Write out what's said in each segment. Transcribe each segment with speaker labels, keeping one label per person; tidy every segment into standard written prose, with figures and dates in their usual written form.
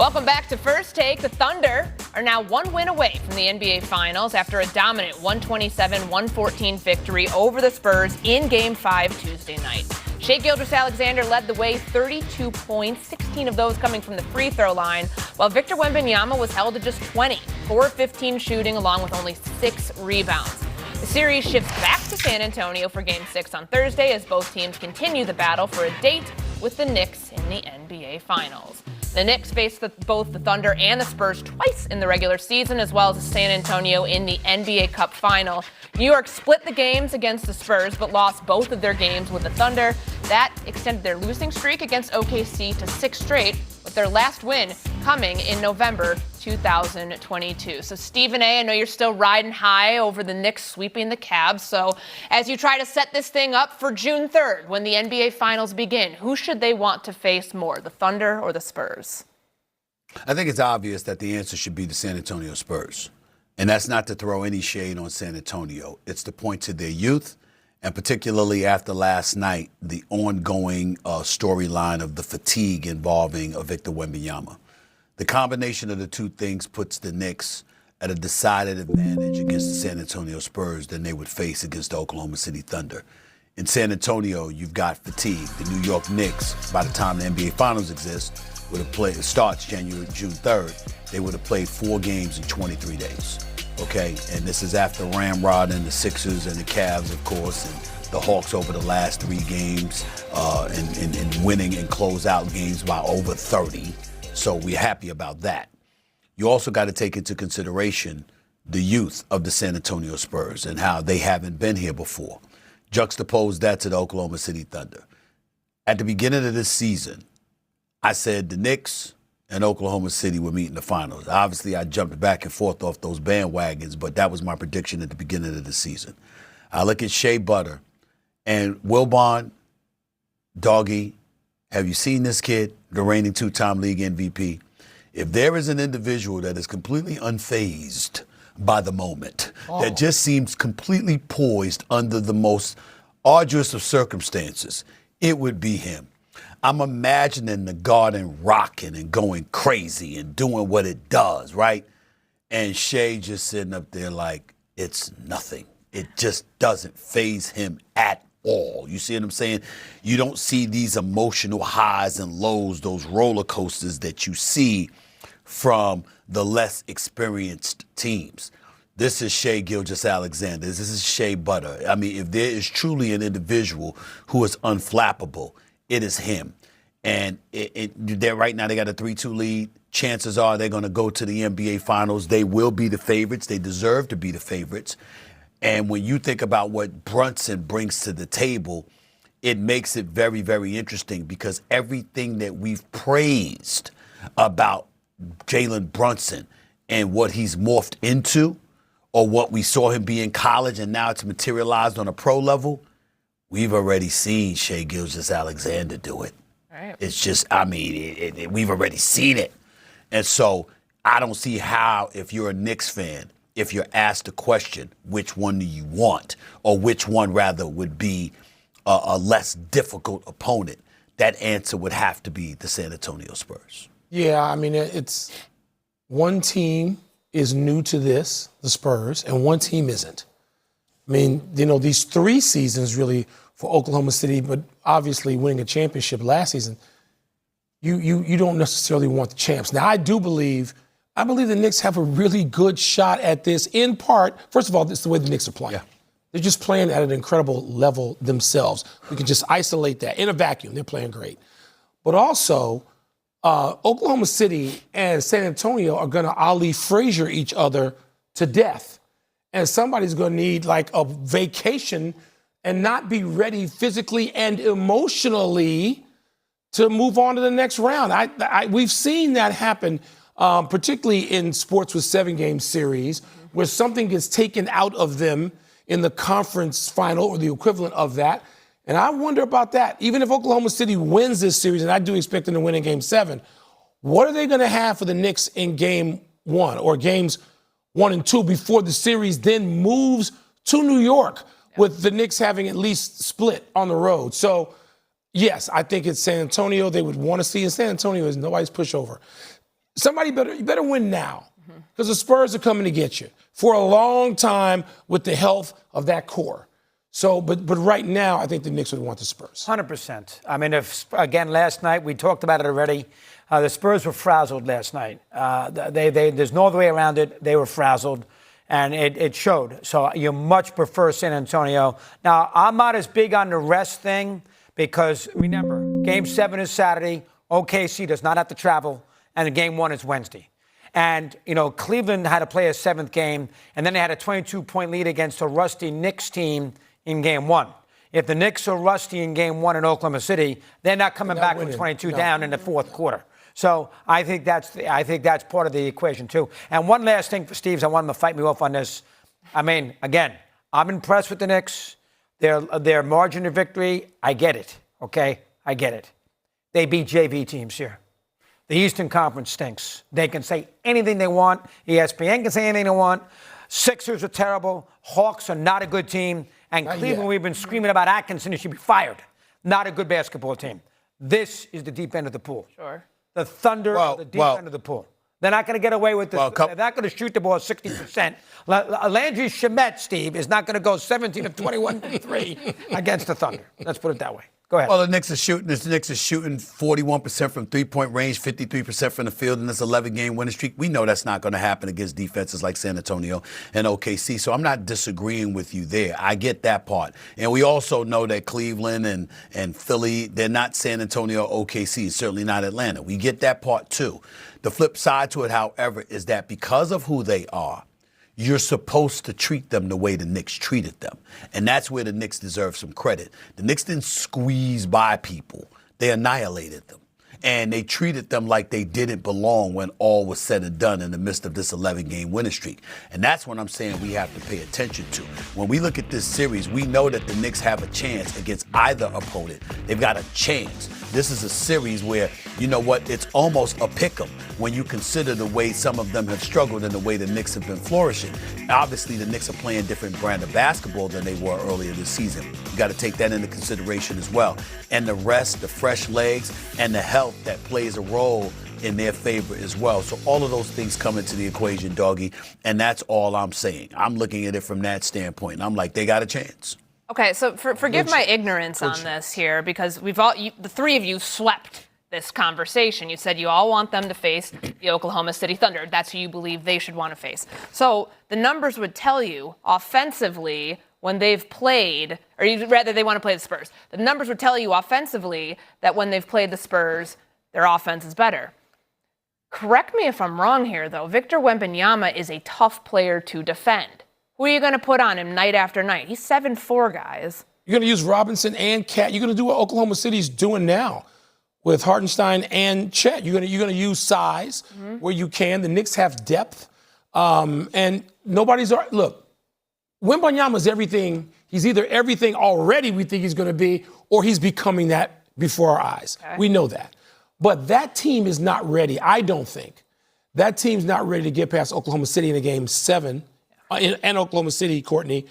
Speaker 1: Welcome back to First Take. The Thunder are now one win away from the NBA Finals after a dominant 127-114 victory over the Spurs in Game 5 Tuesday night. Shai Gilgeous-Alexander led the way, 32 points, 16 of those coming from the free throw line, while Victor Wembanyama was held to just 20, 4 of 15 shooting, along with only 6 rebounds. The series shifts back to San Antonio for Game 6 on Thursday as both teams continue the battle for a date with the Knicks in the NBA Finals. The Knicks faced both the Thunder and the Spurs twice in the regular season, as well as San Antonio in the NBA Cup Final. New York split the games against the Spurs, but lost both of their games with the Thunder. That extended their losing streak against OKC to 6 straight, with their last win coming in November 2022. So Stephen A., I know you're still riding high over the Knicks sweeping the Cavs. So as you try to set this thing up for June 3rd, when the NBA Finals begin, who should they want to face more, the Thunder or the Spurs?
Speaker 2: I think it's obvious that the answer should be the San Antonio Spurs. And that's not to throw any shade on San Antonio. It's to point to their youth, and particularly after last night, the ongoing storyline of the fatigue involving Victor Wembanyama. The combination of the two things puts the Knicks at a decided advantage against the San Antonio Spurs than they would face against the Oklahoma City Thunder. In San Antonio, you've got fatigue. The New York Knicks, by the time the NBA Finals starts June 3rd, they would have played 4 games in 23 days. Okay, and this is after Ramrod and the Sixers and the Cavs, of course, and the Hawks over the last 3 games and winning and close out games by over 30. So we're happy about that. You also got to take into consideration the youth of the San Antonio Spurs and how they haven't been here before. Juxtapose that to the Oklahoma City Thunder. At the beginning of this season, I said the Knicks and Oklahoma City would meet in the finals. Obviously, I jumped back and forth off those bandwagons, but that was my prediction at the beginning of the season. I look at Shea Butter and Wilbon, Doggy. Have you seen this kid, the reigning 2-time league MVP? If there is an individual that is completely unfazed by the moment, that just seems completely poised under the most arduous of circumstances, it would be him. I'm imagining the Garden rocking and going crazy and doing what it does, right? And Shea just sitting up there like it's nothing. It just doesn't faze him at all. You see what I'm saying? You don't see these emotional highs and lows, those roller coasters that you see from the less experienced teams. This is Shai Gilgeous-Alexander. This is Shea Butter. I mean, if there is truly an individual who is unflappable, it is him. And they're right now, they got a 3-2 lead. Chances are they're going to go to the NBA Finals. They will be the favorites. They deserve to be the favorites. And when you think about what Brunson brings to the table, it makes it very, very interesting because everything that we've praised about Jalen Brunson and what he's morphed into, or what we saw him be in college and now it's materialized on a pro level, we've already seen Shai Gilgeous-Alexander do it.
Speaker 1: Right.
Speaker 2: It's just, I mean, we've already seen it. And so I don't see how, if you're a Knicks fan, if you're asked the question, which one do you want, or which one rather would be a less difficult opponent, that answer would have to be the San Antonio Spurs.
Speaker 3: Yeah, I mean, it's one team is new to this, the Spurs, and one team isn't. I mean, you know, these 3 seasons really for Oklahoma City, but obviously winning a championship last season, you don't necessarily want the champs. Now, I believe the Knicks have a really good shot at this, in part. First of all, this is the way the Knicks are playing. Yeah. They're just playing at an incredible level themselves. We can just isolate that. In a vacuum, they're playing great. But also, Oklahoma City and San Antonio are going to Ali Frazier each other to death. And somebody's going to need like a vacation and not be ready physically and emotionally to move on to the next round. We've seen that happen, particularly in sports with 7-game series, where something gets taken out of them in the conference final or the equivalent of that. And I wonder about that. Even if Oklahoma City wins this series, and I do expect them to win in Game 7, what are they going to have for the Knicks in Game 1 or Games 1 and 2 before the series then moves to New York, with the Knicks having at least split on the road? So, yes, I think it's San Antonio they would want to see. And San Antonio is nobody's pushover. you better win now because the Spurs are coming to get you for a long time with the health of that core. So, but right now, I think the Knicks would want the Spurs.
Speaker 4: 100%. I mean, again, last night, we talked about it already. The Spurs were frazzled last night. There's no other way around it. They were frazzled, and it showed. So you much prefer San Antonio. Now, I'm not as big on the rest thing because, remember, Game 7 is Saturday. OKC does not have to travel, and Game 1 is Wednesday. And, Cleveland had to play a 7th game, and then they had a 22-point lead against a rusty Knicks team in Game 1. If the Knicks are rusty in Game 1 in Oklahoma City, they're not coming back with 22 down in the fourth quarter. So I think that's part of the equation, too. And one last thing for Steves, I want him to fight me off on this. I mean, again, I'm impressed with the Knicks. Their margin of victory, I get it, okay? I get it. They beat JV teams here. The Eastern Conference stinks. They can say anything they want. ESPN can say anything they want. Sixers are terrible. Hawks are not a good team. And Cleveland, we've been screaming about Atkinson. He should be fired. Not a good basketball team. This is the deep end of the pool.
Speaker 1: Sure.
Speaker 4: The Thunder are the deep end of the pool. They're not going to get away with this. They're not going to shoot the ball 60%. Landry Shamet, Steve, is not going to go 17 of 21 from 3 against the Thunder. Let's put it that way. Go ahead.
Speaker 2: Well, the Knicks are shooting 41% from three-point range, 53% from the field in this 11-game winning streak. We know that's not going to happen against defenses like San Antonio and OKC, so I'm not disagreeing with you there. I get that part. And we also know that Cleveland and Philly, they're not San Antonio or OKC, certainly not Atlanta. We get that part too. The flip side to it, however, is that because of who they are, you're supposed to treat them the way the Knicks treated them. And that's where the Knicks deserve some credit. The Knicks didn't squeeze by people. They annihilated them. And they treated them like they didn't belong when all was said and done in the midst of this 11-game winning streak. And that's what I'm saying we have to pay attention to. When we look at this series, we know that the Knicks have a chance against either opponent. They've got a chance. This is a series where, you know what, it's almost a pick'em when you consider the way some of them have struggled and the way the Knicks have been flourishing. Obviously, the Knicks are playing different brand of basketball than they were earlier this season. You got to take that into consideration as well. And the rest, the fresh legs, and the health that plays a role in their favor as well. So all of those things come into the equation, doggy, and that's all I'm saying. I'm looking at it from that standpoint, and I'm like, they got a chance.
Speaker 1: Okay, so forgive my ignorance on this here, because the three of you swept this conversation. You said you all want them to face the Oklahoma City Thunder. That's who you believe they should want to face. So the numbers would tell you offensively when they've played, or rather they want to play the Spurs. The numbers would tell you offensively that when they've played the Spurs, their offense is better. Correct me if I'm wrong here, though. Victor Wembanyama is a tough player to defend. Who are you going to put on him night after night? He's 7'4", guys.
Speaker 3: You're going to use Robinson and Cat. You're going to do what Oklahoma City's doing now with Hartenstein and Chet. You're going to use size where you can. The Knicks have depth. And nobody's – look, Wembanyama's everything. He's either everything already we think he's going to be, or he's becoming that before our eyes. Okay. We know that. But that team is not ready, I don't think. That team's not ready to get past Oklahoma City in a Game 7 and Oklahoma City, Courtney,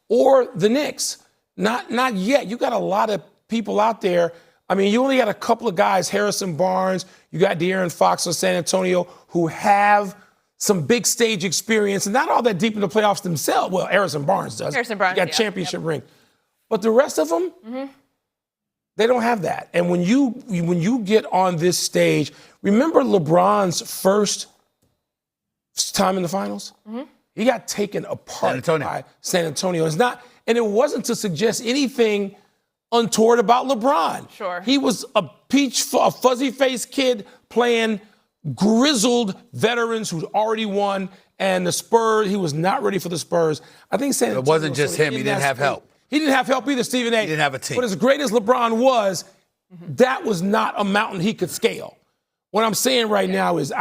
Speaker 3: or the Knicks. Not yet. You got a lot of people out there. I mean, you only got a couple of guys, Harrison Barnes, you got De'Aaron Fox of San Antonio, who have some big stage experience and not all that deep in the playoffs themselves. Well, Harrison Barnes does.
Speaker 1: Harrison Barnes,
Speaker 3: got championship ring. But the rest of them, they don't have that. And when you get on this stage, remember LeBron's first time in the finals? He got taken apart by San Antonio. And it wasn't to suggest anything untoward about LeBron.
Speaker 1: Sure.
Speaker 3: He was a fuzzy-faced kid playing grizzled veterans who'd already won, and the Spurs, he was not ready for the Spurs. I think San Antonio.
Speaker 2: It wasn't just him. He didn't have help.
Speaker 3: He didn't have help either, Stephen A.
Speaker 2: He didn't have a team.
Speaker 3: But as great as LeBron was, that was not a mountain he could scale. What I'm saying right now is